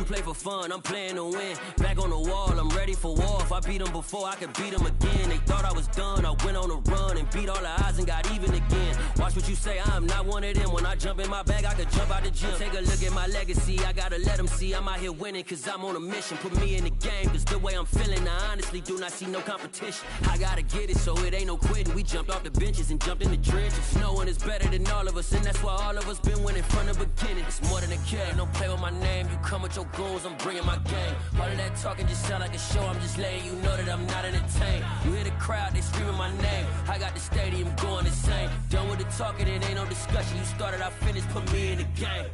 didn't play for fun, I'm playing to win. Back on the wall, I'm ready for war. If I beat them before, I could beat them again. They thought I was done, I went on a run and beat all the odds and got even again. Watch what you say, I'm not one of them. When I jump in my bag, I could jump out the gym. Take a look at my legacy, I gotta let them see I'm out here winning, cause I'm on a mission. Put me in the game, cause the way I'm feeling, I honestly do not see no competition. I gotta get it, so it ain't no quitting. We jumped off the benches and jumped in the trenches. No one is better than all of us, and that's why all of us been winning from the beginning. It's more than a kill, don't play with my name. You come with your goons, I'm bringing my game. All of that talking just sound like a show, I'm just letting you know that I'm not entertained. You hear the crowd, they screaming my name. I got the stadium going insane. Done with the talking, it ain't no discussion. You started, I finished, put me in the game.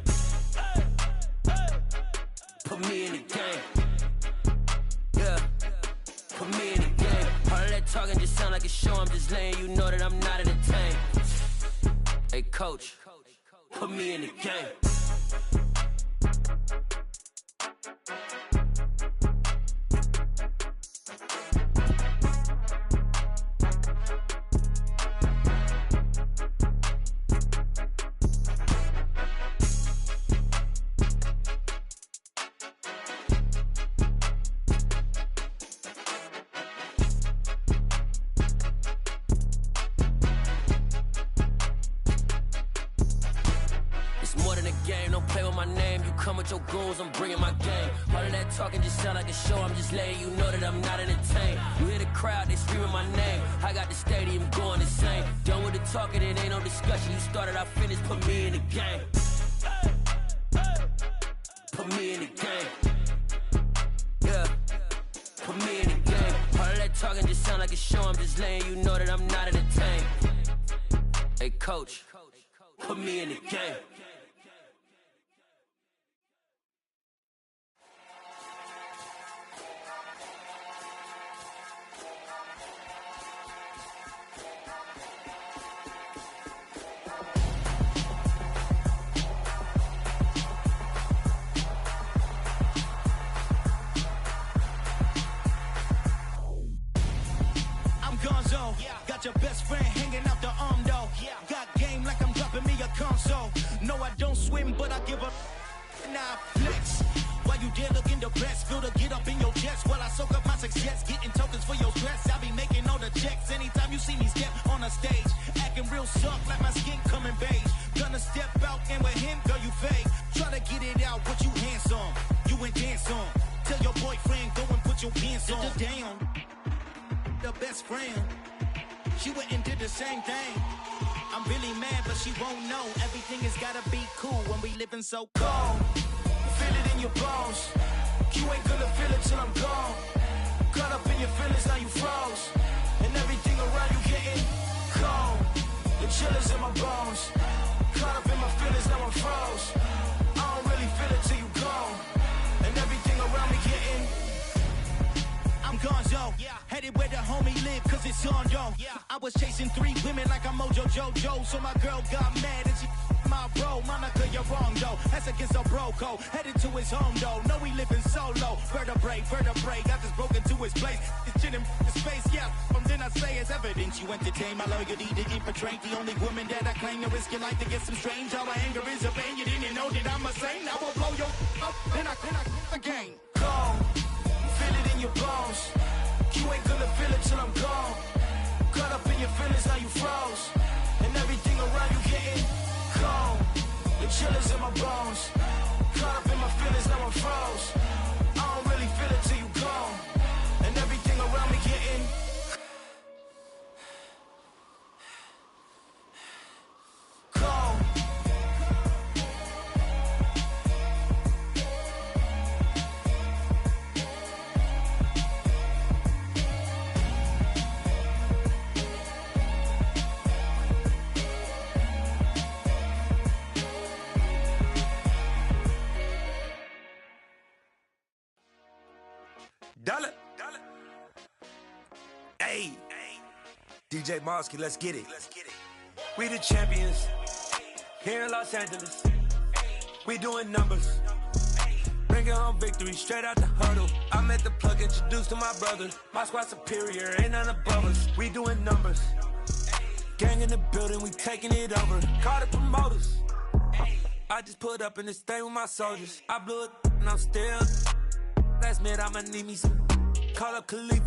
Put me in the game. Yeah, put me in the game. All of that talking just sound like a show, I'm just letting you know that I'm not entertained. Hey coach, put me in the game. Your goons, I'm bringing my game. All of that talking just sound like a show, I'm just letting you know that I'm not entertained. You hear the crowd, they screaming my name. I got the stadium going insane. Done with the talking, it ain't no discussion. You started, I finished, put me in the game. Put me in the game. Yeah, put me in the game. All of that talking just sound like a show, I'm just letting you know that I'm not entertained. Hey coach, put me in the game. Got your best friend hanging out the arm though. Got game like I'm dropping me a console. No, I don't swim, but I give up. Nah, flex. While you there looking the best, feel the get up in your chest while I soak up my success. Getting tokens for your stress. I be making all the checks anytime you see me step on a stage. Acting real soft like my skin coming beige. Gonna step out and with him, girl, you fake. Try to get it out, what you handsome. You ain't dance on. Tell your boyfriend, go and put your pants on. Down. The best friend. She went and did the same thing. I'm really mad, but she won't know. Everything has gotta be cool when we living so cold. Feel it in your bones. You ain't gonna feel it till I'm gone. Caught up in your feelings, now you froze. And everything around you getting cold. The chill is in my bones. Caught up in my feelings, now I'm froze. I don't really feel it till you gone. And everything around me getting I'm gonzo, headed where the homie live, cause it's on, yo. I was chasing 3 women like I'm Mojo Jojo, so my girl got mad and she my bro. Monica, you're wrong, though. That's against a bro code. Headed to his home, though. No, we living solo. Vertebrae, I just broke into his place. It's chin in space, yeah. From then I say it's evidence you entertain my loyalty to infiltrate. The only woman that I claim to risk your life to get some strange. How my anger is a pain. You didn't know that I'm a saint. I will blow your up, then I again. Go. Feel it in your bones. You ain't gonna feel it till I'm gone. Caught up in your feelings, now you froze. And everything around you getting cold. The chill is in my bones. Caught up in my feelings, now I'm froze. I don't really feel it till you gone. And everything around me getting cold. Dollar. Hey, DJ Mosky, let's get it. We the champions here in Los Angeles. We doing numbers. Bringing home victory straight out the huddle. I met the plug, introduced to my brother. My squad superior, ain't none above us. We doing numbers. Gang in the building, we taking it over. Call the promoters. I just put up in this thing with my soldiers. I blew it and I'm still. Last minute, I'ma need me some. Call up Khalifa.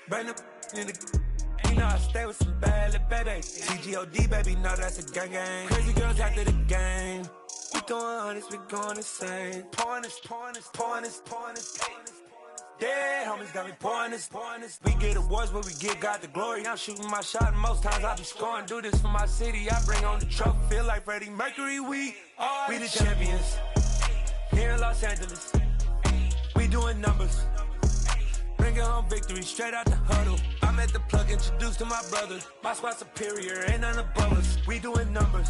Bring the in the. You know I stay with some bad little baby. TGOD, baby, know that's a gang gang. Crazy girls after the game. We going honest, we going insane. Pouring this. Dead homies got me pouring this. We get awards, but we give God the glory. I'm shooting my shot, and most times I be scoring. Do this for my city, I bring on the trophy. Feel like Freddie Mercury, we the champions. Here in Los Angeles, we doing numbers. Bringing home victory straight out the huddle. I'm at the plug, introduced to my brother. My squad superior, ain't none above us. We doing numbers.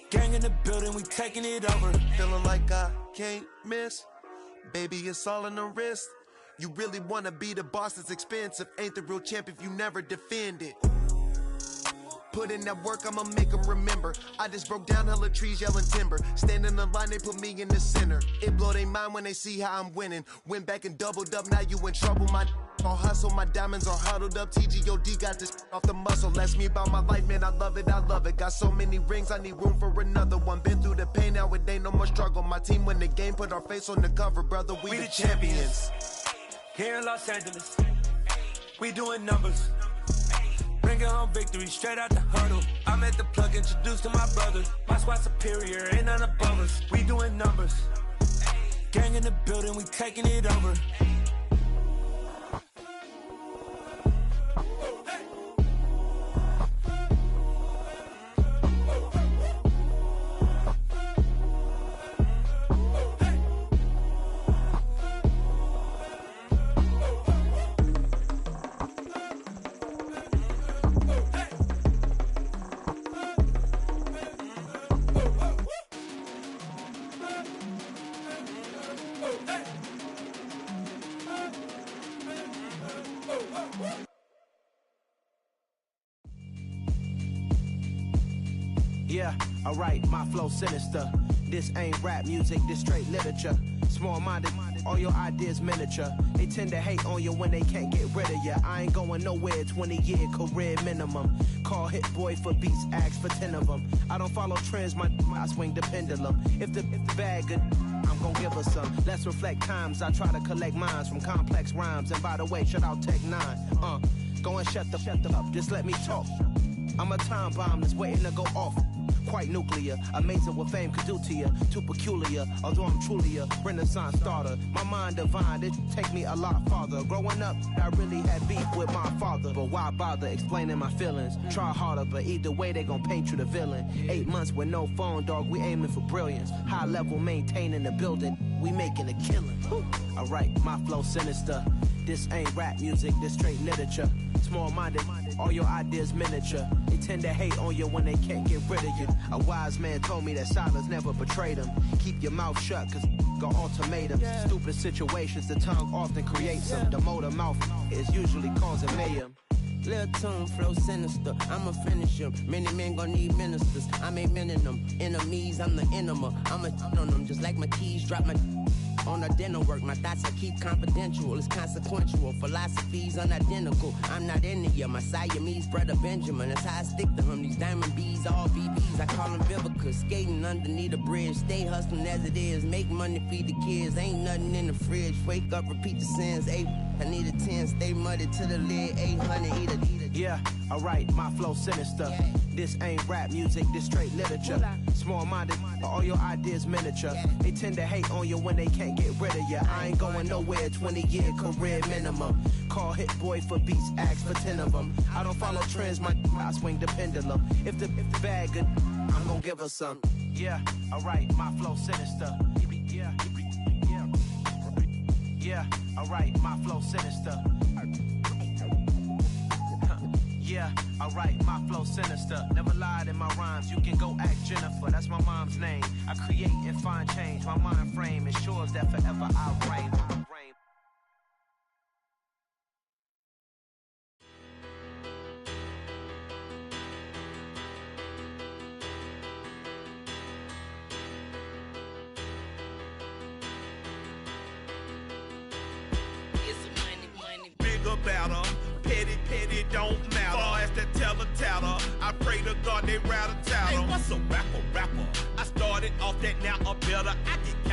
Gang in the building, we taking it over. Feeling like I can't miss. Baby, it's all in the wrist. You really wanna be the boss, it's expensive. Ain't the real champ if you never defend it. Put in that work, I'ma make them remember. I just broke down hella trees, yelling timber. Stand in the line, they put me in the center. It blow their mind when they see how I'm winning. Went back and doubled up, now you in trouble. My all hustle, my diamonds are huddled up. TGOD got this off the muscle. Ask me about my life, man, I love it. Got so many rings, I need room for another one. Been through the pain, now it ain't no more struggle. My team win the game, put our face on the cover, brother. We the champions. Here in Los Angeles, we doing numbers. Bringing home victory straight out the huddle. I'm at the plug, introduced to my brother. My squad superior, ain't none above us. We doing numbers. Gang in the building, we taking it over. Yeah, alright, my flow sinister. This ain't rap music, this straight literature. Small-minded, all your ideas miniature. They tend to hate on you when they can't get rid of you. I ain't going nowhere, 20-year career minimum. Call Hit Boy for beats, ask for 10 of them. I don't follow trends, I swing the pendulum. If the bag good, I'm gon' give her some. Let's reflect times, I try to collect minds from complex rhymes. And by the way, shout out Tech 9. Go and shut the up, just let me talk. I'm a time bomb that's waiting to go off. Quite nuclear, amazing what fame could do to you. Too peculiar, although I'm truly a renaissance starter. My mind divine, it take me a lot farther. Growing up, I really had beef with my father. But why bother explaining my feelings? Try harder, but either way they gon' paint you the villain. 8 months with no phone, dog, we aiming for brilliance. High level maintaining the building, we making a killing. Alright, my flow sinister. This ain't rap music, this straight literature. Small-minded, all your ideas miniature. They tend to hate on you when they can't get rid of you. A wise man told me that silence never betrayed him. Keep your mouth shut, cause got ultimatums. Stupid situations, the tongue often creates them. The motor mouth is usually causing mayhem. Lil' tune, flow sinister, I'ma finish him. Many men gon' need ministers, I'm a men in them. Enemies, I'm the enema, I'ma on them. Just like my keys, drop my on a dental work. My thoughts I keep confidential, it's consequential. Philosophies unidentical, I'm not into you. My Siamese brother Benjamin, that's how I stick to him. These diamond bees, all BBs, I call them Vivica. Skating underneath a bridge, stay hustling as it is. Make money, feed the kids, ain't nothing in the fridge. Wake up, repeat the sins, I need a 10, stay muddy to the lid, 800, eat a. Yeah, alright, my flow sinister. This ain't rap music, this straight literature. Small-minded, all your ideas miniature. They tend to hate on you when they can't get rid of you. I ain't going nowhere, 20-year career minimum. Call Hit Boy for beats, ask for 10 of them. I don't follow trends, I swing the pendulum. If the bag good, I'm gon' give her some. Yeah, alright, my flow sinister. Yeah, alright, my flow sinister. Yeah, alright, my flow sinister. Never lied in my rhymes, you can go ask Jennifer. That's my mom's name. I create and find change. My mind frame ensures that forever I'll reign. Better, petty don't matter. Far as the teller, I pray to God they rattle tattle. Hey, what's a rapper? I started off that, now I'm better. I get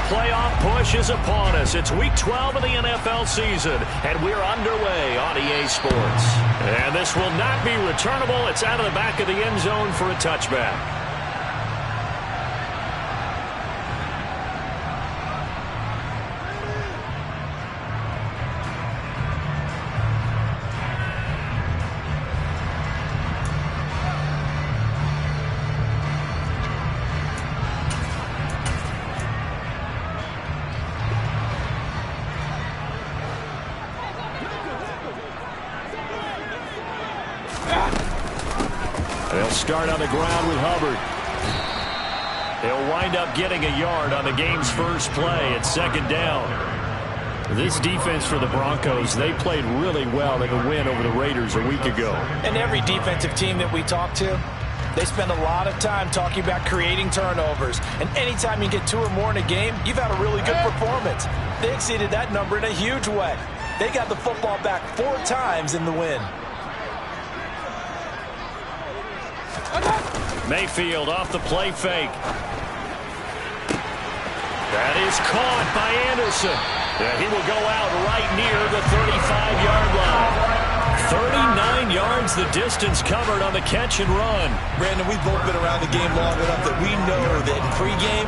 playoff push is upon us. It's Week 12 of the NFL season, and we're underway on EA Sports. And this will not be returnable. It's out of the back of the end zone for a touchback. They'll start on the ground with Hubbard. They'll wind up getting a yard on the game's first play at second down. This defense for the Broncos, they played really well in the win over the Raiders a week ago. And every defensive team that we talk to, they spend a lot of time talking about creating turnovers. And anytime you get 2 or more in a game, you've had a really good performance. They exceeded that number in a huge way. They got the football back 4 times in the win. Mayfield off the play fake. That is caught by Anderson. And he will go out right near the 35-yard line. 39 yards the distance covered on the catch and run. Brandon, we've both been around the game long enough that we know that in pregame,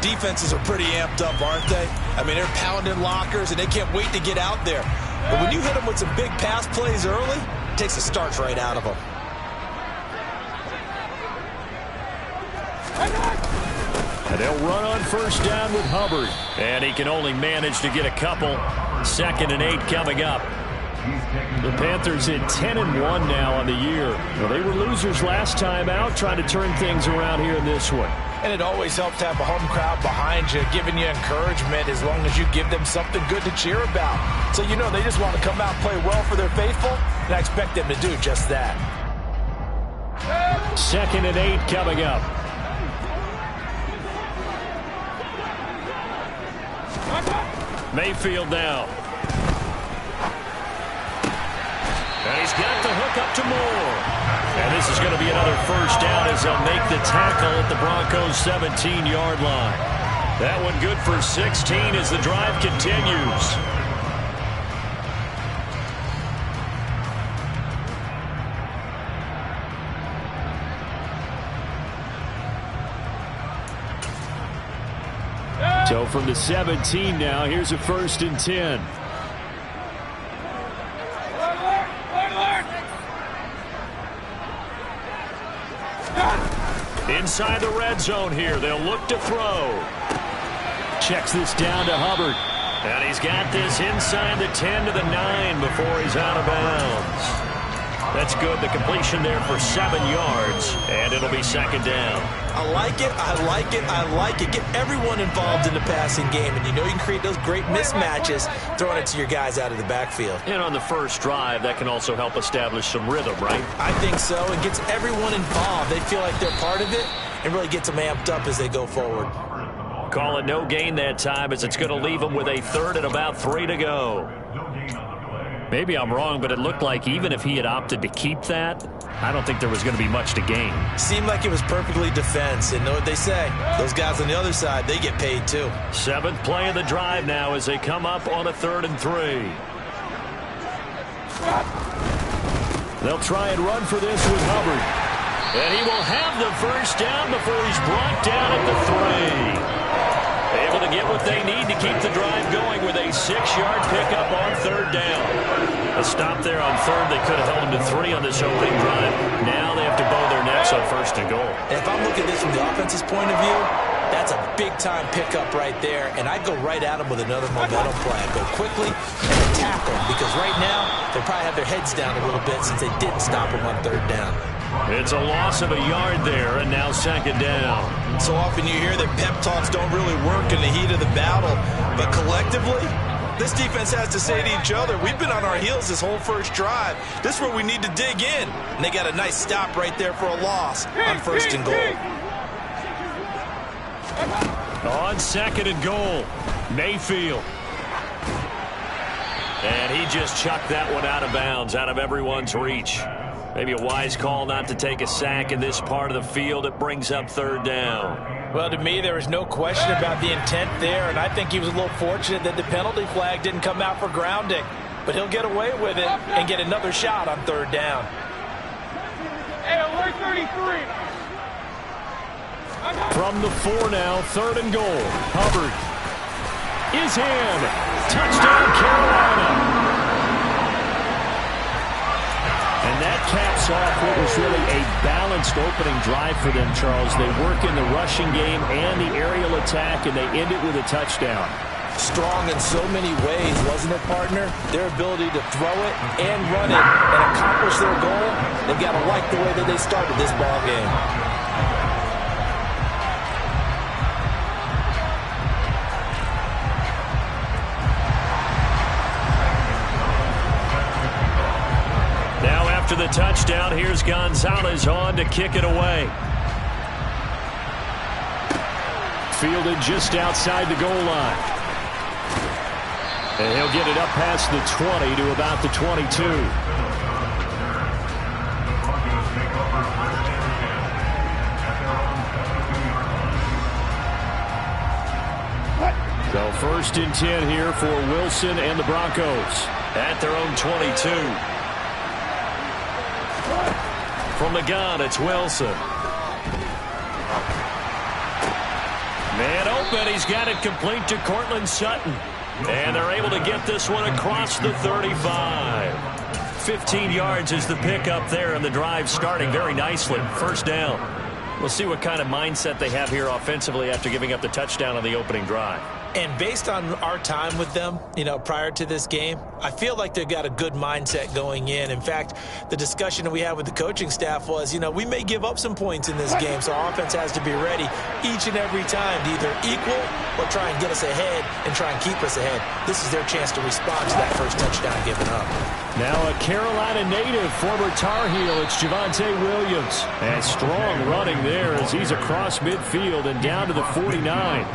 defenses are pretty amped up, aren't they? I mean, they're pounding lockers, and they can't wait to get out there. But when you hit them with some big pass plays early, it takes the starch right out of them. And they'll run on first down with Hubbard. And he can only manage to get a couple. 2nd and 8 coming up. The Panthers in 10-1 now on the year. Well, they were losers last time out, trying to turn things around here in this one. And it always helps to have a home crowd behind you, giving you encouragement as long as you give them something good to cheer about. So you know they just want to come out and play well for their faithful, and I expect them to do just that. 2nd and 8 coming up. Mayfield now. And he's got the hook up to Moore. And this is going to be another first down as they'll make the tackle at the Broncos' 17-yard line. That one good for 16 as the drive continues. So from the 17 now, here's a 1st and 10. Inside the red zone here, they'll look to throw. Checks this down to Hubbard. And he's got this inside the 10 to the 9 before he's out of bounds. That's good. The completion there for 7 yards, and it'll be 2nd down. I like it, I like it, I like it. Get everyone involved in the passing game, and you know you can create those great mismatches throwing it to your guys out of the backfield. And on the first drive, that can also help establish some rhythm, right? I think so. It gets everyone involved. They feel like they're part of it and really gets them amped up as they go forward. Call it no gain that time as it's going to leave them with a 3rd and about 3 to go. Maybe I'm wrong, but it looked like even if he had opted to keep that, I don't think there was going to be much to gain. Seemed like it was perfectly defense, and know what they say. Those guys on the other side, they get paid too. 7th play of the drive now as they come up on a 3rd and 3. They'll try and run for this with Hubbard. And he will have the first down before he's brought down at the 3. Able to get what they need to keep the drive going with a 6-yard pickup on 3rd down. A stop there on 3rd. They could have held him to 3 on this opening drive. Now they have to bow their necks on 1st and goal. And if I'm looking at this from the offense's point of view, that's a big-time pickup right there. And I go right at them with another momentum play. I go quickly and attack them because right now they probably have their heads down a little bit since they didn't stop them on 3rd down. It's a loss of a yard there, and now 2nd down. So often you hear that pep talks don't really work in the heat of the battle, but collectively, this defense has to say to each other, we've been on our heels this whole first drive. This is where we need to dig in. And they got a nice stop right there for a loss on 1st and goal. On 2nd and goal, Mayfield. And he just chucked that one out of bounds, out of everyone's reach. Maybe a wise call not to take a sack in this part of the field. It brings up 3rd down. Well, to me, there was no question about the intent there, and I think he was a little fortunate that the penalty flag didn't come out for grounding. But he'll get away with it and get another shot on third down. Hey, alert 33. From the 4 now, 3rd and goal. Hubbard is in. Touchdown, Carolina. And that caps off what was really a balanced opening drive for them, Charles. They work in the rushing game and the aerial attack, and they end it with a touchdown. Strong in so many ways, wasn't it, partner? Their ability to throw it and run it and accomplish their goal, they've got to like the way that they started this ball game. After the touchdown, here's Gonzalez on to kick it away. Fielded just outside the goal line. And he'll get it up past the 20 to about the 22. So 1st and 10 here for Wilson and the Broncos at their own 22. From the gun, it's Wilson. Man open, he's got it complete to Cortland Sutton. And they're able to get this one across the 35. 15 yards is the pickup there, and the drive starting very nicely. 1st down. We'll see what kind of mindset they have here offensively after giving up the touchdown on the opening drive. And based on our time with them, prior to this game, I feel like they've got a good mindset going in. In fact, the discussion that we had with the coaching staff was, we may give up some points in this game, so our offense has to be ready each and every time to either equal or try and get us ahead and try and keep us ahead. This is their chance to respond to that first touchdown given up. Now a Carolina native, former Tar Heel, it's Javonte Williams. And strong running there as he's across midfield and down to the 49.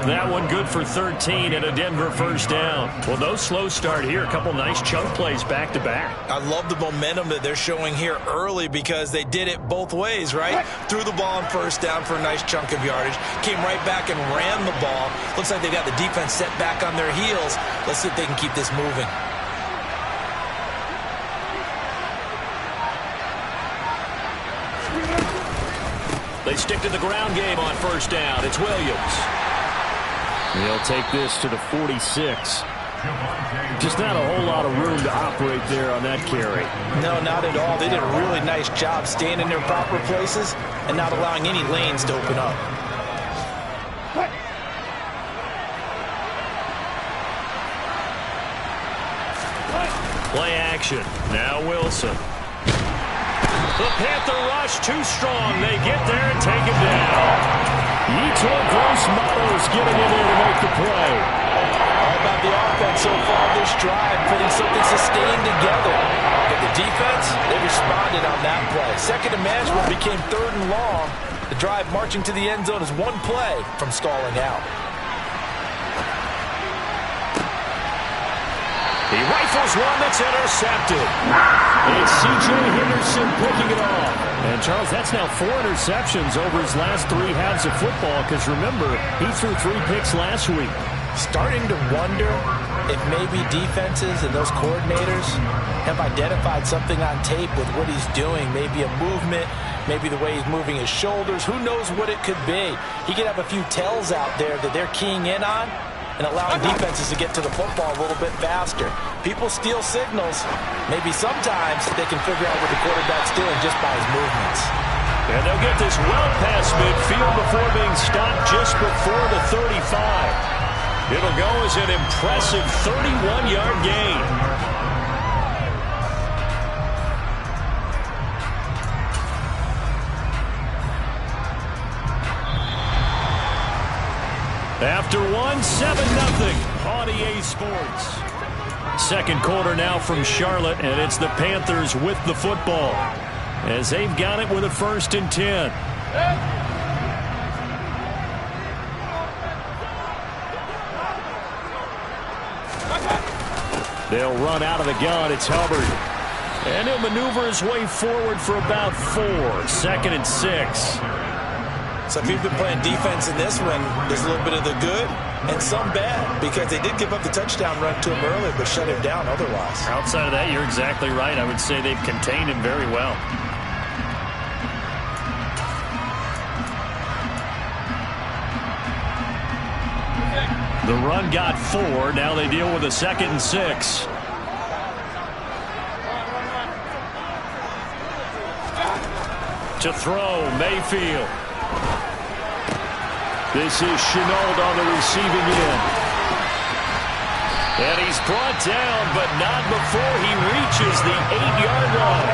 That one good for 13 and a Denver 1st down. Well, no slow start here. A couple nice chunk plays back-to-back. I love the momentum that they're showing here early because they did it both ways, right? Threw the ball on 1st down for a nice chunk of yardage. Came right back and ran the ball. Looks like they've got the defense set back on their heels. Let's see if they can keep this moving. They stick to the ground game on 1st down. It's Williams. He'll take this to the 46. Just not a whole lot of room to operate there on that carry. No, not at all. They did a really nice job staying in their proper places and not allowing any lanes to open up. Play action. Now Wilson. The Panther rush too strong. They get there and take him down. Yetur Gross-Matos getting in there to make the play. All about the offense so far this drive, putting something sustained together. But the defense, they responded on that play. 2nd and management became 3rd and long. The drive marching to the end zone is one play from stalling out. He rifles one that's intercepted. It's C.J. Henderson picking it off. And, Charles, that's now 4 interceptions over his last 3 halves of football because, remember, he threw 3 picks last week. Starting to wonder if maybe defenses and those coordinators have identified something on tape with what he's doing. Maybe a movement, maybe the way he's moving his shoulders. Who knows what it could be? He could have a few tells out there that they're keying in on and allowing defenses to get to the football a little bit faster. People steal signals. Maybe sometimes they can figure out what the quarterback's doing just by his movements. And they'll get this well past midfield before being stopped just before the 35. It'll go as an impressive 31-yard gain. After 7-0 on EA Sports. 2nd quarter now from Charlotte, and it's the Panthers with the football as they've got it with a 1st and 10. They'll run out of the gun. It's Hubbard. And he'll maneuver his way forward for about 4. 2nd and 6. So if you've been playing defense in this one, there's a little bit of the good and some bad, because they did give up the touchdown run to him earlier, but shut him down otherwise. Outside of that, you're exactly right. I would say they've contained him very well. The run got 4. Now they deal with a 2nd and 6. To throw, Mayfield. This is Chenault on the receiving end. And he's brought down, but not before he reaches the 8-yard line.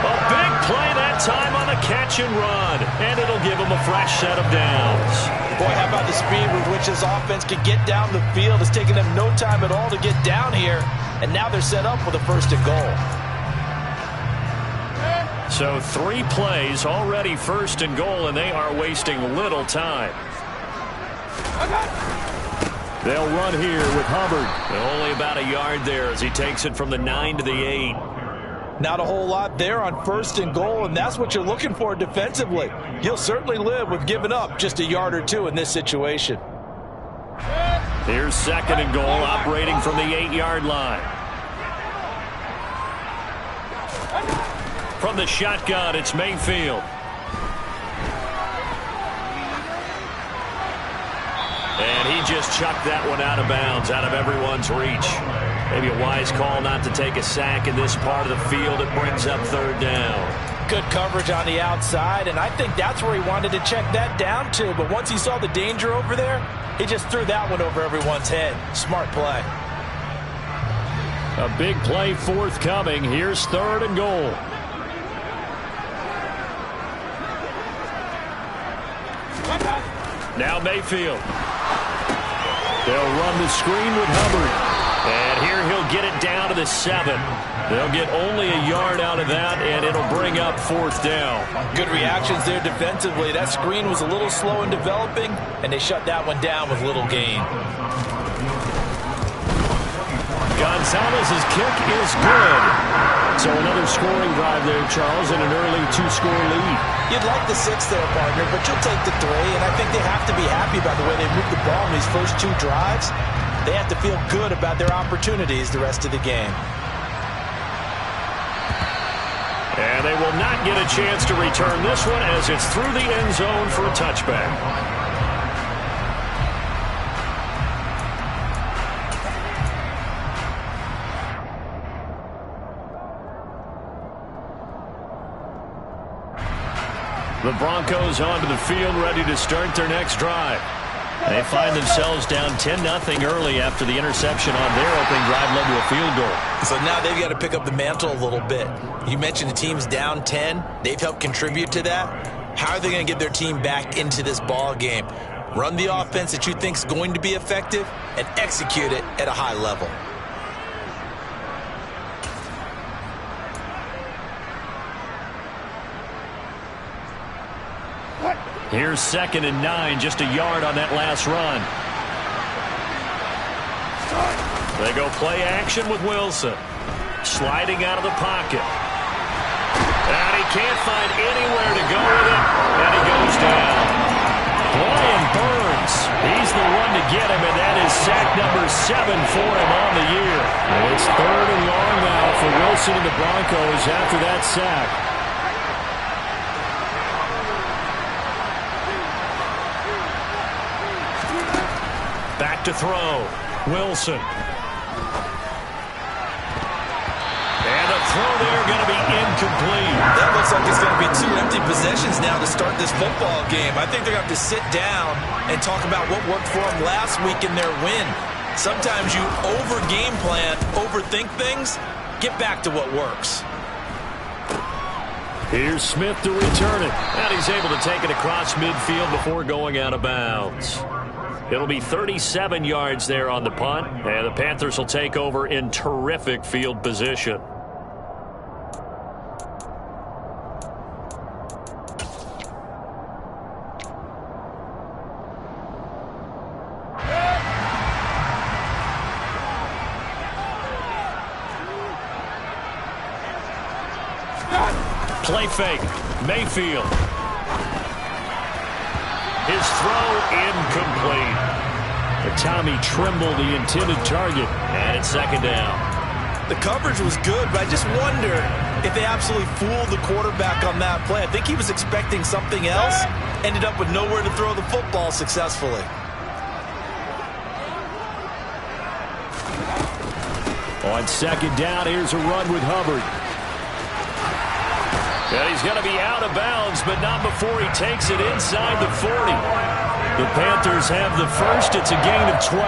A big play that time on the catch and run. And it'll give him a fresh set of downs. Boy, how about the speed with which this offense can get down the field? It's taken them no time at all to get down here. And now they're set up with a 1st and goal. So 3 plays, already 1st and goal, and they are wasting little time. They'll run here with Hubbard. Only about a yard there as he takes it from the 9 to the 8. Not a whole lot there on 1st and goal, and that's what you're looking for defensively. You'll certainly live with giving up just a yard or 2 in this situation. Here's 2nd and goal, operating from the 8-yard line. From the shotgun, it's Mayfield. And he just chucked that one out of bounds, out of everyone's reach. Maybe a wise call not to take a sack in this part of the field. It brings up 3rd down. Good coverage on the outside, and I think that's where he wanted to check that down to. But once he saw the danger over there, he just threw that one over everyone's head. Smart play. A big play forthcoming. Here's 3rd and goal. Now Mayfield. They'll run the screen with Hubbard. And here he'll get it down to the 7. They'll get only a yard out of that, and it'll bring up 4th down. Good reactions there defensively. That screen was a little slow in developing, and they shut that one down with little gain. Gonzalez's kick is good. So another scoring drive there, Charles, and an early 2-score lead. You'd like the 6 there, partner, but you'll take the 3, and I think they have to be happy about the way they moved the ball in these first 2 drives. They have to feel good about their opportunities the rest of the game. And they will not get a chance to return this one as it's through the end zone for a touchback. The Broncos onto the field, ready to start their next drive. They find themselves down 10-0 early after the interception on their opening drive led to a field goal. So now they've got to pick up the mantle a little bit. You mentioned the team's down 10. They've helped contribute to that. How are they going to get their team back into this ball game? Run the offense that you think is going to be effective and execute it at a high level. Here's 2nd and 9, just a yard on that last run. They go play action with Wilson. Sliding out of the pocket. And he can't find anywhere to go with it, and he goes down. Brian Burns, he's the one to get him, and that is sack number 7 for him on the year. And it's 3rd and long now for Wilson and the Broncos after that sack. Back to throw. Wilson. And a throw there going to be incomplete. That looks like it's going to be 2 empty possessions now to start this football game. I think they're going to have to sit down and talk about what worked for them last week in their win. Sometimes you over-game plan, overthink things. Get back to what works. Here's Smith to return it. And he's able to take it across midfield before going out of bounds. It'll be 37 yards there on the punt, and the Panthers will take over in terrific field position. Play fake. Mayfield. His throw incomplete. But Tommy Tremble, the intended target, and it's second down. The coverage was good, but I just wonder if they absolutely fooled the quarterback on that play. I think he was expecting something else, ended up with nowhere to throw the football successfully. On second down, here's a run with Hubbard. And he's going to be out of bounds, but not before he takes it inside the 40. The Panthers have the first. It's a gain of 12.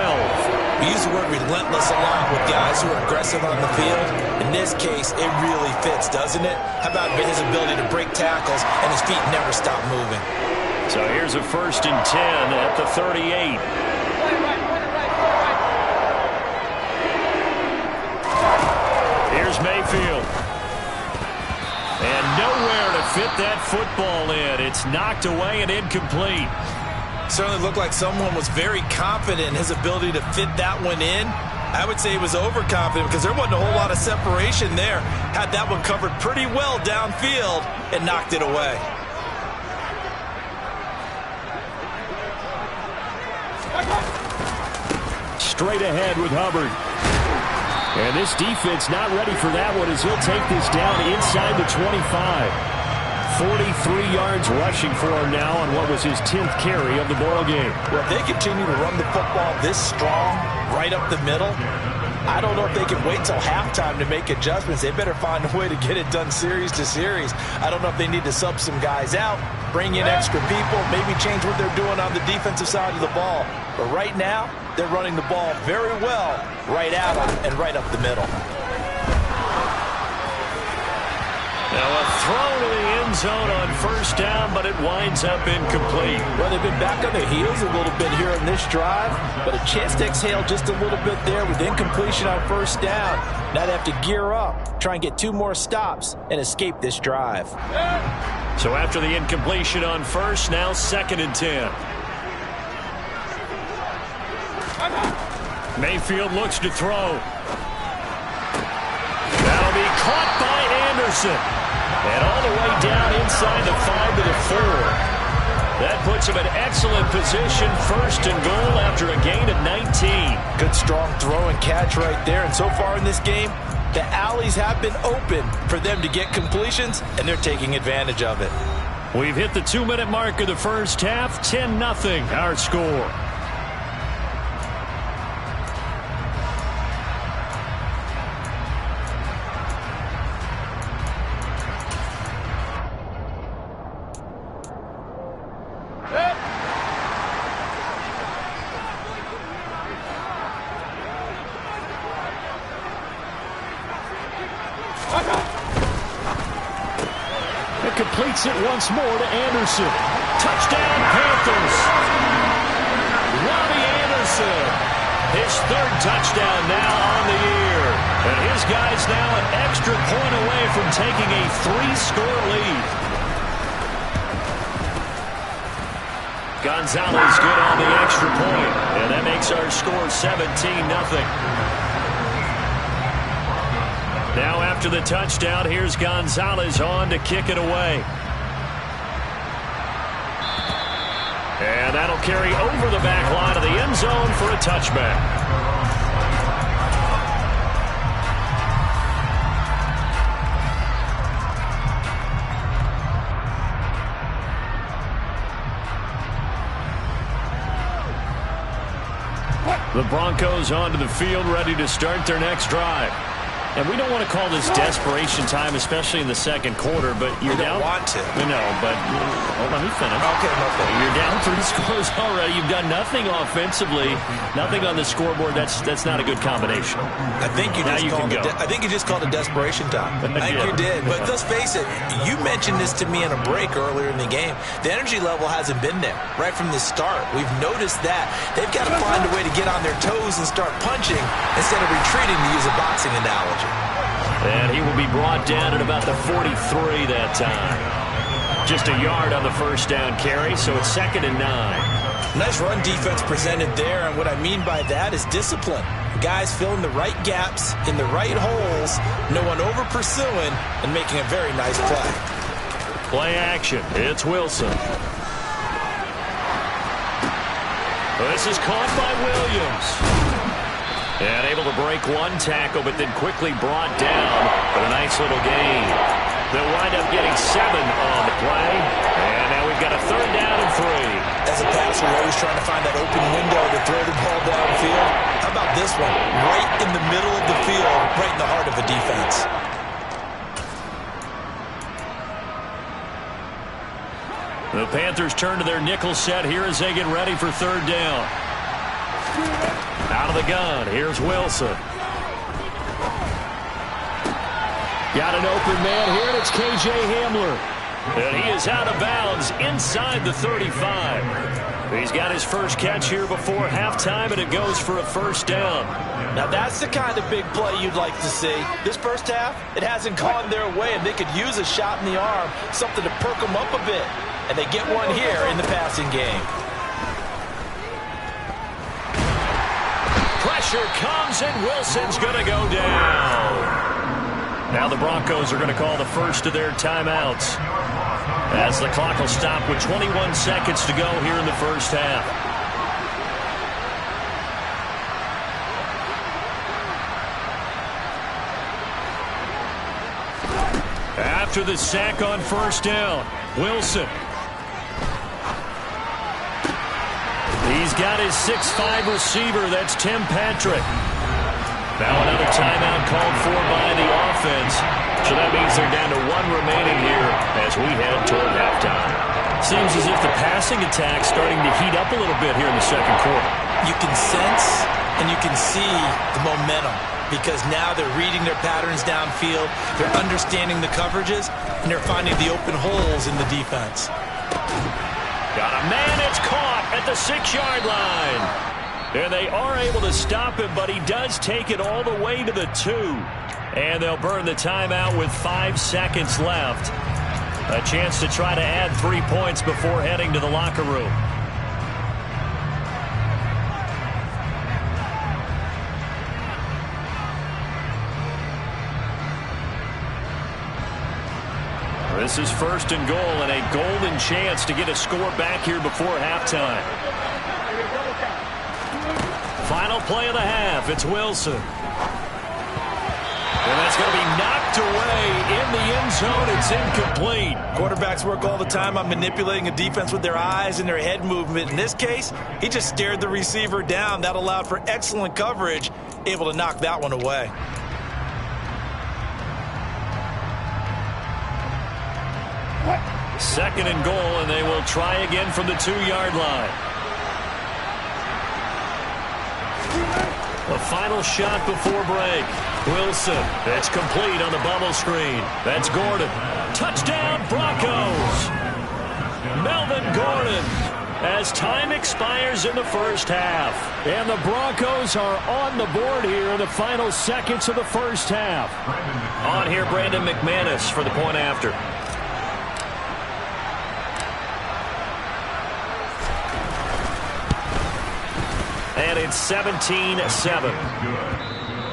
We use the word relentless a lot with guys who are aggressive on the field. In this case, it really fits, doesn't it? How about his ability to break tackles and his feet never stop moving? So here's a 1st and 10 at the 38. Here's Mayfield. And nowhere to fit that football in. It's knocked away and incomplete. Certainly looked like someone was very confident in his ability to fit that one in. I would say he was overconfident because there wasn't a whole lot of separation there. Had that one covered pretty well downfield and knocked it away. Straight ahead with Hubbard. And this defense not ready for that one as he'll take this down inside the 25. 43 yards rushing for him now on what was his 10th carry of the ball game. Well, if they continue to run the football this strong, right up the middle, I don't know if they can wait till halftime to make adjustments. They better find a way to get it done series to series. I don't know if they need to sub some guys out, bring in extra people, maybe change what they're doing on the defensive side of the ball. But right now, they're running the ball very well right at them and right up the middle. Now a throw to the end zone on 1st down, but it winds up incomplete. Well, they've been back on their heels a little bit here in this drive, but a chance to exhale just a little bit there with incompletion on 1st down. Now they have to gear up, try and get 2 more stops, and escape this drive. So after the incompletion on 1st, now 2nd and 10. Mayfield looks to throw. That'll be caught by Anderson. And all the way down inside the 5 to the 4. That puts him in excellent position, 1st and goal after a gain of 19. Good strong throw and catch right there. And so far in this game, the alleys have been open for them to get completions, and they're taking advantage of it. We've hit the 2-minute mark of the first half. 10-0 our score. Completes it once more to Anderson. Touchdown, Panthers. Robbie Anderson. His 3rd touchdown now on the year. And his guys now an extra point away from taking a 3-score lead. Gonzalez good on the extra point. And that makes our score 17-0. Now after the touchdown, here's Gonzalez on to kick it away. And that'll carry over the back line of the end zone for a touchback. The Broncos onto the field, ready to start their next drive. And we don't want to call this desperation time, especially in the 2nd quarter, but you're down. Want to. No, but let me finish. Okay, you're down 3 scores already. You've done nothing offensively, nothing on the scoreboard. That's not a good combination. I think you just called it desperation time. I think you did. But let's face it, you mentioned this to me in a break earlier in the game. The energy level hasn't been there right from the start. We've noticed that. They've got to find a way to get on their toes and start punching instead of retreating, to use a boxing analogy. And he will be brought down at about the 43 that time. Just a yard on the 1st down carry, so it's 2nd and 9. Nice run defense presented there, and what I mean by that is discipline. Guys filling the right gaps in the right holes, no one over pursuing, and making a very nice play. Play action. It's Wilson. This is caught by Williams. And able to break one tackle, but then quickly brought down for a nice little gain. They'll wind up getting 7 on the play. And now we've got a 3rd down and 3. As a passer, you're always trying to find that open window to throw the ball downfield. How about this one? Right in the middle of the field, right in the heart of a defense. The Panthers turn to their nickel set here as they get ready for 3rd down. Out of the gun, here's Wilson. Got an open man here, and it's K.J. Hamler. And he is out of bounds inside the 35. He's got his first catch here before halftime, and it goes for a 1st down. Now that's the kind of big play you'd like to see. This first half, it hasn't gone their way, and they could use a shot in the arm, something to perk them up a bit. And they get one here in the passing game. Pressure comes, and Wilson's going to go down. Now the Broncos are going to call the first of their timeouts, as the clock will stop with 21 seconds to go here in the first half. After the sack on 1st down, Wilson. He's got his 6'5" receiver. That's Tim Patrick. Now another timeout called for by the offense. So that means they're down to 1 remaining here as we head toward halftime. Seems as if the passing attack's starting to heat up a little bit here in the 2nd quarter. You can sense and you can see the momentum, because now they're reading their patterns downfield, they're understanding the coverages, and they're finding the open holes in the defense. Got a man, it's caught at the 6-yard line. And they are able to stop him, but he does take it all the way to the 2. And they'll burn the timeout with 5 seconds left. A chance to try to add 3 points before heading to the locker room. This is 1st and goal, and a golden chance to get a score back here before halftime. Final play of the half, it's Wilson. And that's going to be knocked away in the end zone. It's incomplete. Quarterbacks work all the time on manipulating a defense with their eyes and their head movement. In this case, he just stared the receiver down. That allowed for excellent coverage, able to knock that one away. Second and goal, and they will try again from the 2-yard line. The final shot before break. Wilson. It's complete on the bubble screen. That's Gordon. Touchdown, Broncos. Melvin Gordon, as time expires in the first half. And the Broncos are on the board here in the final seconds of the first half. On here, Brandon McManus for the point after. And it's 17-7.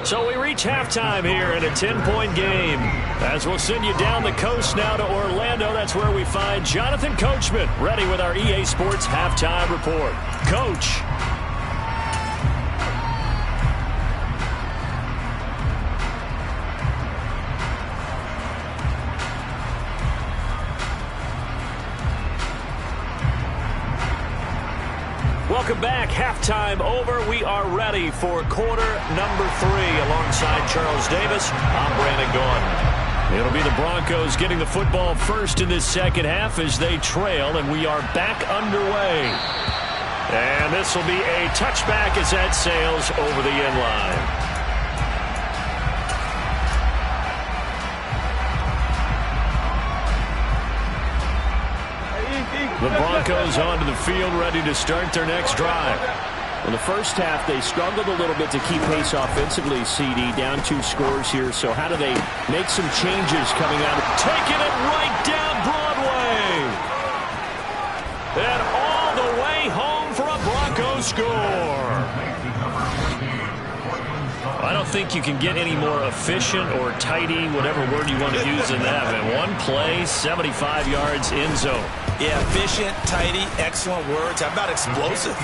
So we reach halftime here in a 10-point game. As we'll send you down the coast now to Orlando. That's where we find Jonathan Coachman ready with our EA Sports halftime report. Coach. Welcome back. Halftime over. We are ready for quarter number 3. Alongside Charles Davis, I'm Brandon Gaudin. It'll be the Broncos getting the football first in this second half as they trail, and we are back underway. And this will be a touchback as that sails over the end line. The Broncos onto the field, ready to start their next drive. In the first half, they struggled a little bit to keep pace offensively, CD, down 2 scores here. So how do they make some changes coming out? Taking it right down Broadway. And all the way home for a Broncos score. I don't think you can get any more efficient or tidy, whatever word you want to use in that. And one play, 75 yards in zone. Yeah, efficient, tidy, excellent words. How about explosive?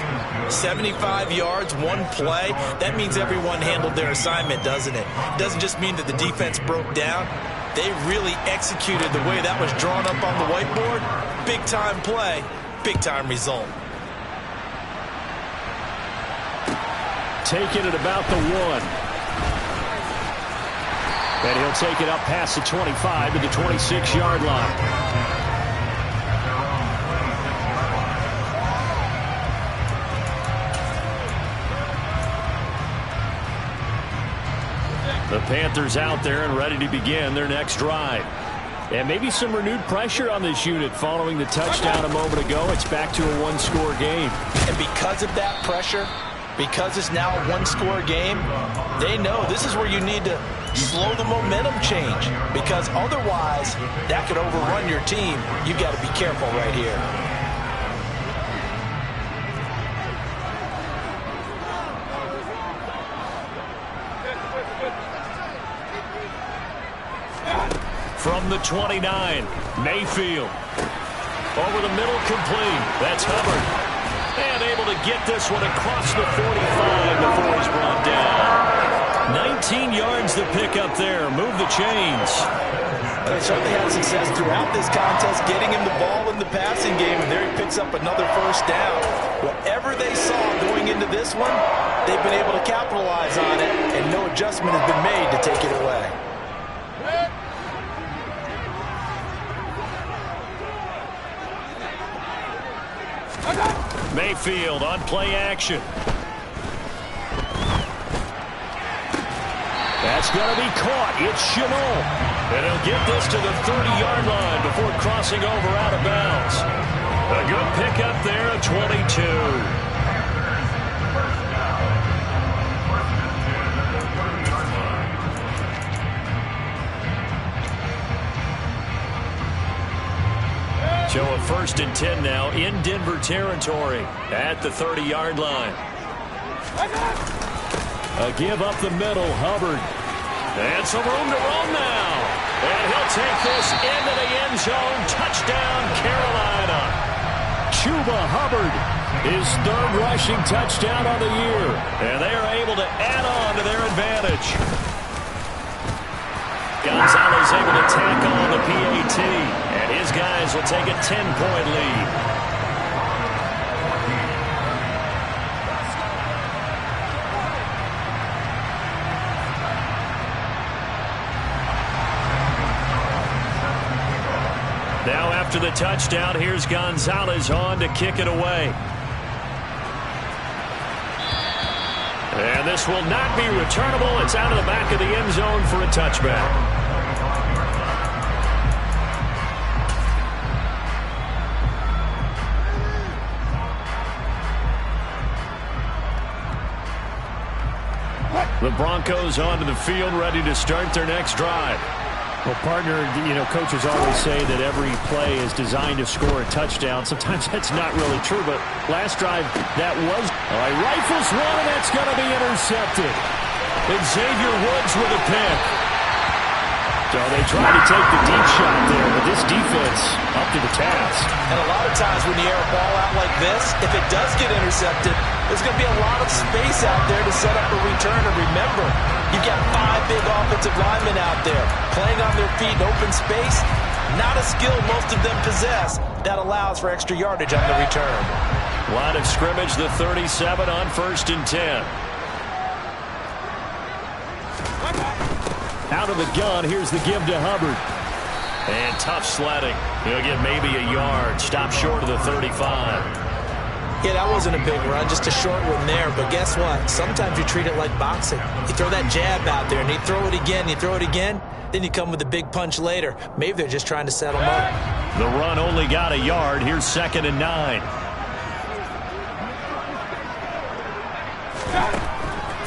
75 yards, one play. That means everyone handled their assignment, doesn't it? It doesn't just mean that the defense broke down. They really executed the way that was drawn up on the whiteboard. Big-time play, big-time result. Taking it about the 1. And he'll take it up past the 25 to the 26-yard line. The Panthers out there and ready to begin their next drive. And maybe some renewed pressure on this unit following the touchdown a moment ago. It's back to a one-score game. And because of that pressure, because it's now a one-score game, they know this is where you need to slow the momentum change, because otherwise that could overrun your team. You've got to be careful right here. From the 29, Mayfield. Over the middle, complete. That's Hubbard. And able to get this one across the 45 before he's brought down. 19 yards to pick up there. Move the chains. They certainly had success throughout this contest, getting him the ball in the passing game, and there he picks up another first down. Whatever they saw going into this one, they've been able to capitalize on it, and no adjustment has been made to take it away. Mayfield on play action. That's going to be caught. It's Chenot. And he'll get this to the 30-yard line before crossing over out of bounds. A good pickup there at 22. So a 1st and 10 now in Denver territory at the 30-yard line. A give up the middle, Hubbard. And some room to run now. And he'll take this into the end zone. Touchdown, Carolina. Chuba Hubbard, his 3rd rushing touchdown on the year. And they are able to add on to their advantage. Gonzalez able to tackle on the PAT, and his guys will take a 10-point lead. Now after the touchdown, here's Gonzalez on to kick it away. And this will not be returnable. It's out of the back of the end zone for a touchback. The Broncos onto the field, ready to start their next drive. Well, partner, coaches always say that every play is designed to score a touchdown. Sometimes that's not really true, but last drive, that was. All right, rifles one, and that's going to be intercepted. And Xavier Woods with a pick. So they tried to take the deep shot there, but this defense up to the task. And a lot of times when you air a ball out like this, if it does get intercepted, there's going to be a lot of space out there to set up a return. And remember, you've got 5 big offensive linemen out there playing on their feet in open space. Not a skill most of them possess. That allows for extra yardage on the return. Line of scrimmage, the 37 on 1st and 10. Out of the gun, here's the give to Hubbard. And tough sledding. He'll get maybe a yard. Stop short of the 35. Yeah, that wasn't a big run, just a short one there. But guess what? Sometimes you treat it like boxing. You throw that jab out there, and you throw it again, then you come with a big punch later. Maybe they're just trying to set him up. The run only got a yard. Here's 2nd and 9.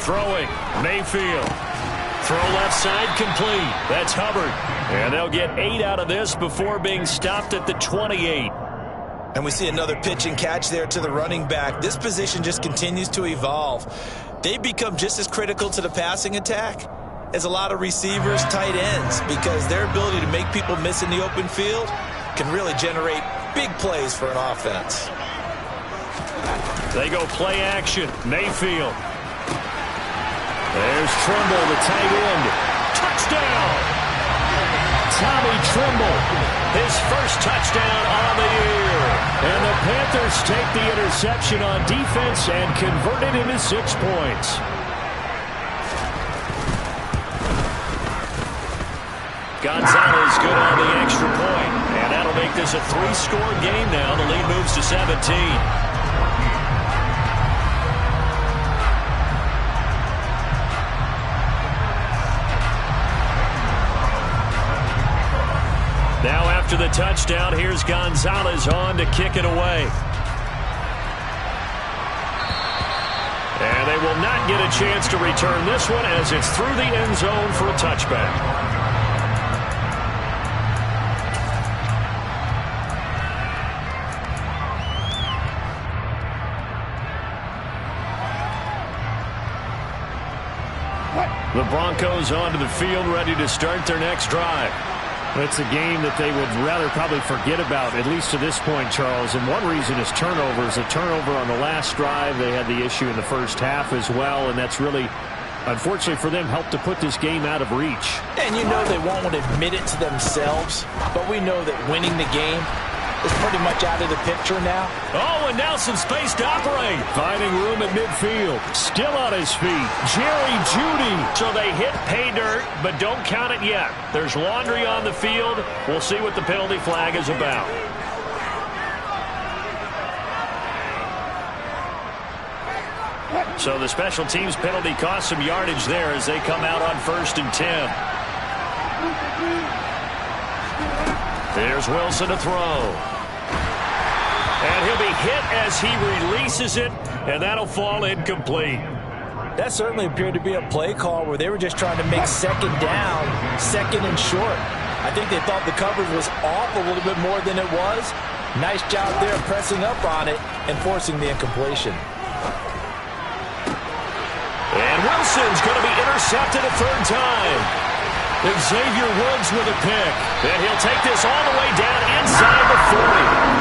Throwing, Mayfield. Throw left side, complete. That's Hubbard. And they'll get 8 out of this before being stopped at the 28. And we see another pitch and catch there to the running back. This position just continues to evolve. They've become just as critical to the passing attack as a lot of receivers, tight ends, because their ability to make people miss in the open field can really generate big plays for an offense. They go play action. Mayfield. There's Trimble, the tight end. Touchdown! Tommy Trimble, his first touchdown on the year. And the Panthers take the interception on defense and convert it into 6 points. Gonzalez good on the extra point. And that'll make this a 3-score game now. The lead moves to 17. Now after the touchdown, here's Gonzalez on to kick it away. And they will not get a chance to return this one as it's through the end zone for a touchback. The Broncos onto the field, ready to start their next drive. It's a game that they would rather probably forget about, at least to this point, Charles. And one reason is turnovers. A turnover on the last drive. They had the issue in the first half as well, and that's really, unfortunately for them, helped to put this game out of reach. And you know they won't admit it to themselves, but we know that winning the game is pretty much out of the picture now. Oh, and now some space to operate. Finding room at midfield. Still on his feet. Jerry Jeudy. So they hit pay dirt, but don't count it yet. There's laundry on the field. We'll see what the penalty flag is about. So the special teams penalty cost some yardage there as they come out on 1st and 10. There's Wilson to throw. And he'll be hit as he releases it, and that'll fall incomplete. That certainly appeared to be a play call where they were just trying to make second down, second and short. I think they thought the coverage was off a little bit more than it was. Nice job there pressing up on it and forcing the incompletion. And Wilson's going to be intercepted a 3rd time. Xavier Woods with a pick. And he'll take this all the way down inside the 40.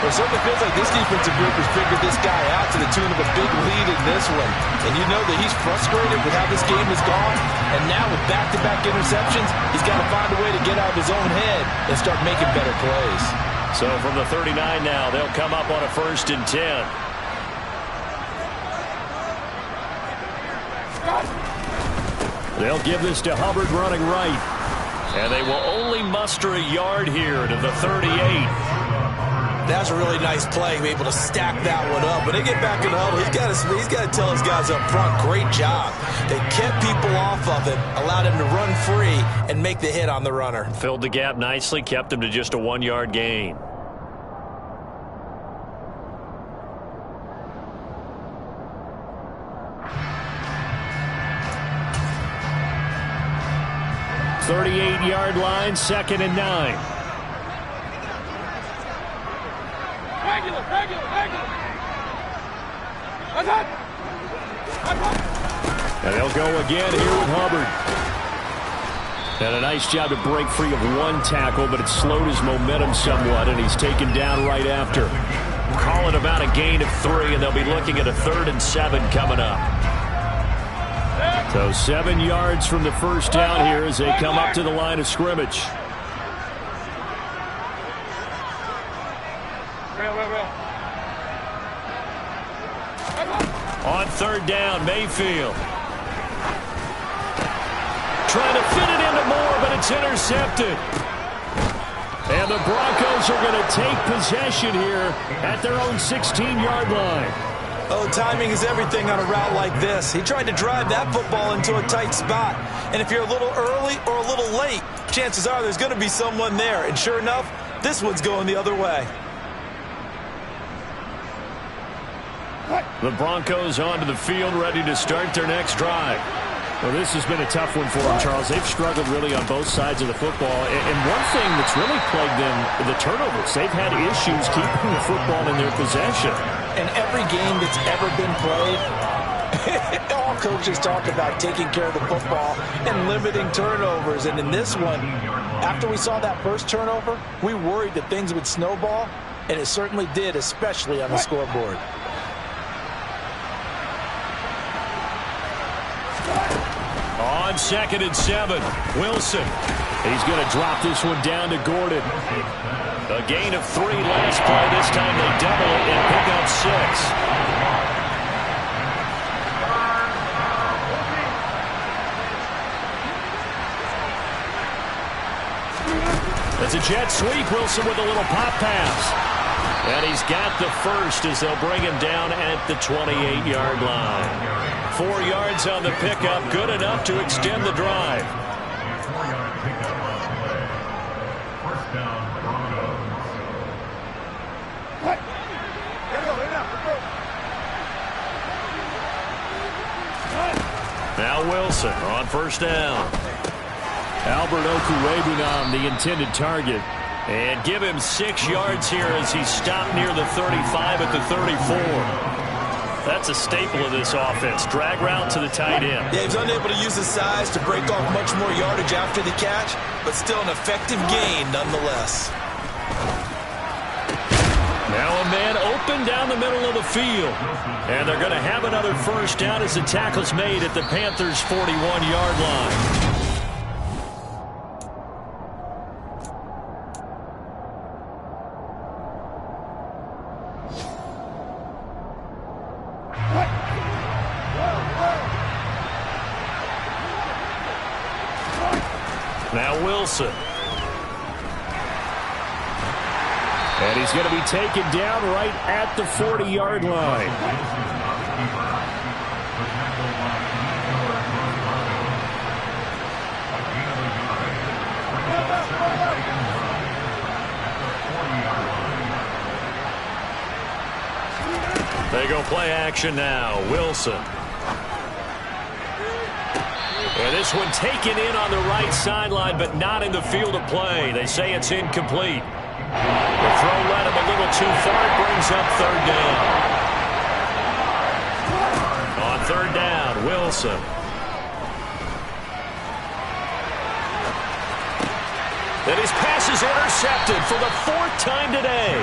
It certainly feels like this defensive group has figured this guy out to the tune of a big lead in this one. And you know that he's frustrated with how this game has gone. And now with back-to-back interceptions, he's got to find a way to get out of his own head and start making better plays. So from the 39 now, they'll come up on a 1st and 10. They'll give this to Hubbard running right. And they will only muster a yard here to the 38. That's a really nice play, be able to stack that one up. When they get back in the huddle, he's got to tell his guys up front, great job. They kept people off of him, allowed him to run free, and make the hit on the runner. Filled the gap nicely, kept him to just a 1-yard gain. .38-yard line, 2nd and 9. And they'll go again here with Hubbard. And a nice job to break free of one tackle, but it slowed his momentum somewhat, and he's taken down right after. Call it about a gain of 3, and they'll be looking at a 3rd and 7 coming up. So 7 yards from the first down here as they come up to the line of scrimmage. On 3rd down, Mayfield. Trying to fit it into Moore, but it's intercepted. And the Broncos are going to take possession here at their own 16-yard line. Oh, timing is everything on a route like this. He tried to drive that football into a tight spot. And if you're a little early or a little late, chances are there's going to be someone there. And sure enough, this one's going the other way. The Broncos onto the field, ready to start their next drive. Well, this has been a tough one for them, Charles. They've struggled really on both sides of the football. And one thing that's really plagued them, the turnovers. They've had issues keeping the football in their possession. In every game that's ever been played, all coaches talk about taking care of the football and limiting turnovers. And in this one, after we saw that first turnover, we worried that things would snowball, and it certainly did, especially on the scoreboard. On 2nd and 7, Wilson. He's going to drop this one down to Gordon. A gain of 3 last play. This time they double it and pick up 6. It's a jet sweep. Wilson with a little pop pass. And he's got the first as they'll bring him down at the 28-yard line. 4 yards on the pickup, good enough to extend the drive. Now Wilson on first down. Albert Okwuegbunam, the intended target. And give him 6 yards here as he stopped near the 35 at the 34. That's a staple of this offense. Drag route to the tight end. Yeah, he's unable to use his size to break off much more yardage after the catch, but still an effective gain nonetheless. Now a man open down the middle of the field. And they're going to have another first down as the tackle's made at the Panthers' 41-yard line. Now Wilson. And he's going to be taken down right at the 40-yard line. They go play action now. Wilson. And this one taken in on the right sideline, but not in the field of play. They say it's incomplete. The throw led him a little too far. It brings up third down. On third down, Wilson. And his pass is intercepted for the 4th time today.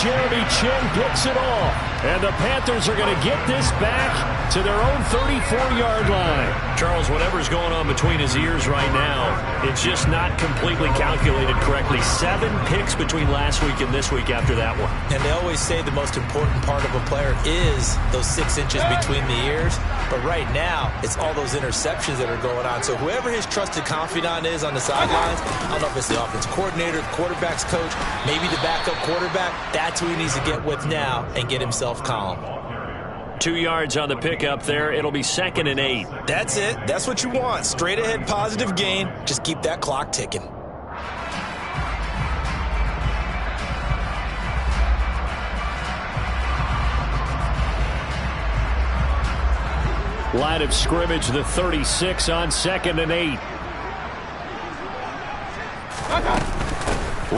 Jeremy Chin picks it off. And the Panthers are going to get this back to their own 34-yard line. Charles, whatever's going on between his ears right now, it's just not completely calculated correctly. 7 picks between last week and this week after that one. And they always say the most important part of a player is those 6 inches between the ears. But right now, it's all those interceptions that are going on. So whoever his trusted confidant is on the sidelines, I don't know if it's the offense coordinator, the quarterback's coach, maybe the backup quarterback, that's who he needs to get with now and get himself calm. 2 yards on the pickup there. It'll be 2nd and 8. That's it. That's what you want. Straight ahead positive gain. Just keep that clock ticking. Line of scrimmage, the 36 on 2nd and 8.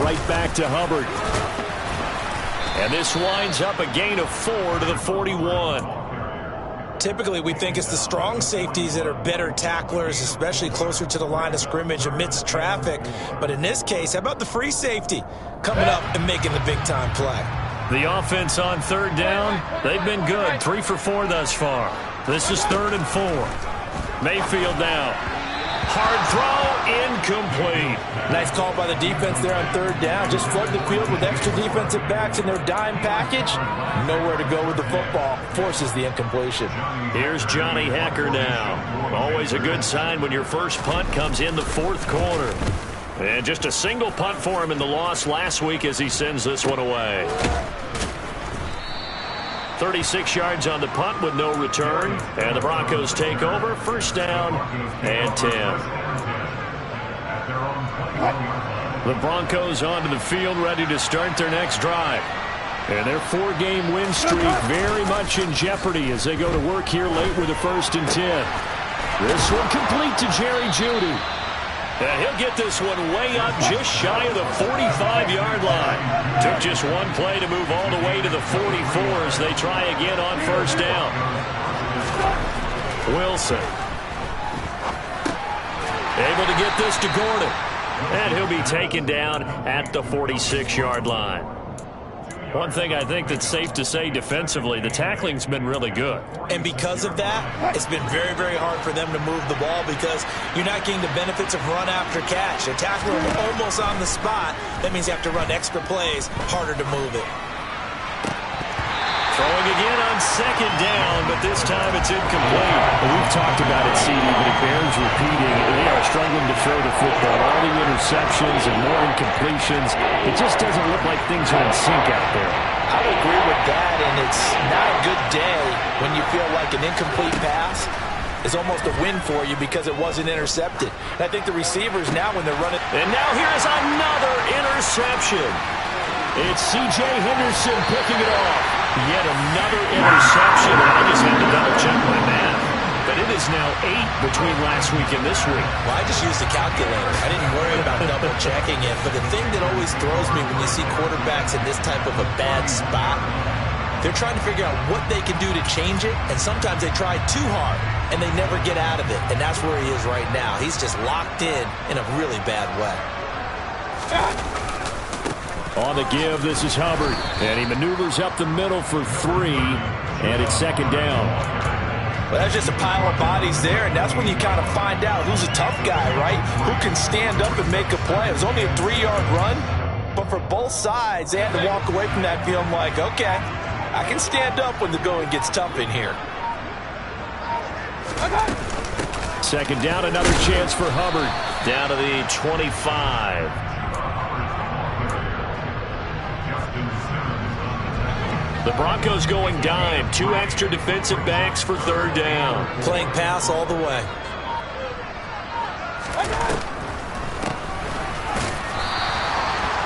Right back to Hubbard. And this winds up a gain of 4 to the 41. Typically, we think it's the strong safeties that are better tacklers, especially closer to the line of scrimmage amidst traffic. But in this case, how about the free safety coming up and making the big-time play? The offense on third down, they've been good. 3 for 4 thus far. This is 3rd and 4. Mayfield now. Hard throw, incomplete. Nice call by the defense there on third down. Just flood the field with extra defensive backs in their dime package. Nowhere to go with the football. Forces the incompletion. Here's Johnny Hacker now. Always a good sign when your first punt comes in the 4th quarter. And just a single punt for him in the loss last week as he sends this one away. 36 yards on the punt with no return. And the Broncos take over. First down and 10. The Broncos onto the field, ready to start their next drive. And their 4-game win streak very much in jeopardy as they go to work here late with a 1st and 10. This one complete to Jerry Jeudy. And he'll get this one way up just shy of the 45-yard line. Took just one play to move all the way to the 44 as they try again on first down. Wilson. Able to get this to Gordon. And he'll be taken down at the 46-yard line. One thing I think that's safe to say defensively, the tackling's been really good. And because of that, it's been very, very hard for them to move the ball because you're not getting the benefits of run after catch. A tackler almost on the spot. That means you have to run extra plays, harder to move it. Throwing again on second down, but this time it's incomplete. We've talked about it, CD, but it bears repeating. They are struggling to throw the football. All the interceptions and more incompletions. It just doesn't look like things are in sync out there. I would agree with that, and it's not a good day when you feel like an incomplete pass is almost a win for you because it wasn't intercepted. And I think the receivers now when they're running. And now here's another interception. It's C.J. Henderson picking it off. Yet another interception. I just had to double-check my math. But it is now 8 between last week and this week. Well, I just used a calculator. I didn't worry about double-checking it. But the thing that always throws me when you see quarterbacks in this type of a bad spot, they're trying to figure out what they can do to change it. And sometimes they try too hard, and they never get out of it. And that's where he is right now. He's just locked in a really bad way. On the give, this is Hubbard. And he maneuvers up the middle for 3. And it's second down. Well, that's just a pile of bodies there, and that's when you kind of find out who's a tough guy, right? Who can stand up and make a play. It was only a 3-yard run, but for both sides, they had to walk away from that feeling like, okay, I can stand up when the going gets tough in here. Second down, another chance for Hubbard. Down to the 25. The Broncos going dime. 2 extra defensive backs for third down. Playing pass all the way.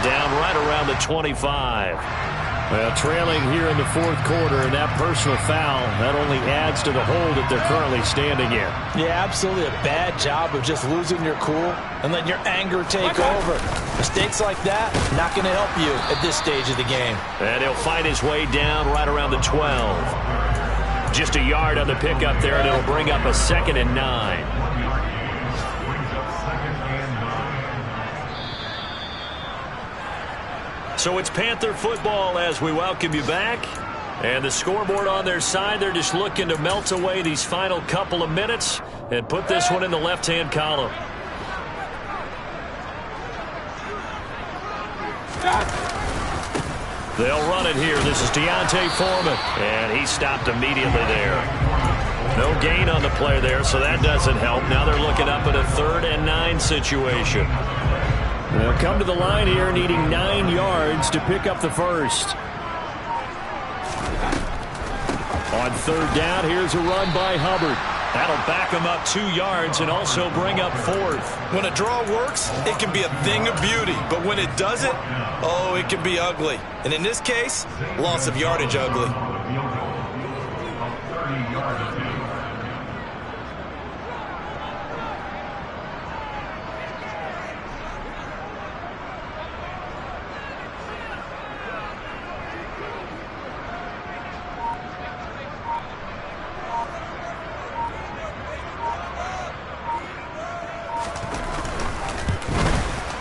Down right around the 25. Well, trailing here in the fourth quarter, and that personal foul, that only adds to the hole that they're currently standing in. Yeah, absolutely a bad job of just losing your cool and letting your anger take over. Mistakes like that, not going to help you at this stage of the game. And he'll fight his way down right around the 12. Just a yard on the pickup there, and it'll bring up a 2nd and 9. So it's Panther football as we welcome you back. And the scoreboard on their side, they're just looking to melt away these final couple of minutes and put this one in the left-hand column. They'll run it here. This is Deontay Foreman. And he stopped immediately there. No gain on the play there, so that doesn't help. Now they're looking up at a 3rd and 9 situation. They'll come to the line here needing 9 yards to pick up the first. On third down, here's a run by Hubbard. That'll back him up 2 yards and also bring up 4th. When a draw works, it can be a thing of beauty. But when it doesn't, oh, it can be ugly. And in this case, loss of yardage ugly.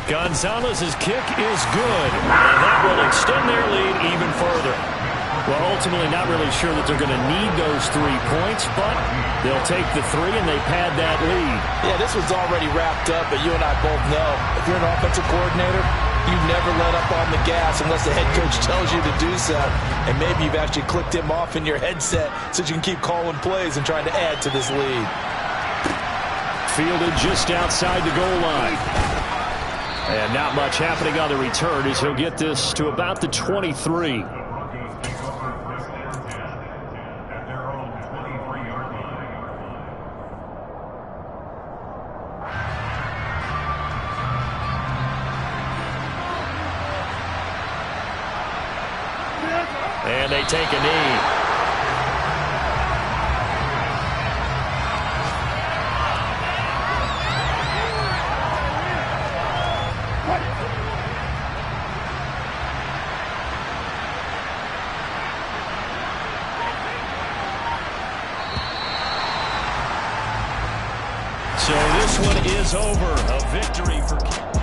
Gonzalez's kick is good, and that will extend their lead even further. Well, ultimately not really sure that they're going to need those 3 points, but they'll take the 3 and they pad that lead. Yeah, this one's already wrapped up, but you and I both know if you're an offensive coordinator, you never let up on the gas unless the head coach tells you to do so. And maybe you've actually clicked him off in your headset so you can keep calling plays and trying to add to this lead. Fielded just outside the goal line. And not much happening on the return as he'll get this to about the 23. And they take a knee. This one is over. A victory for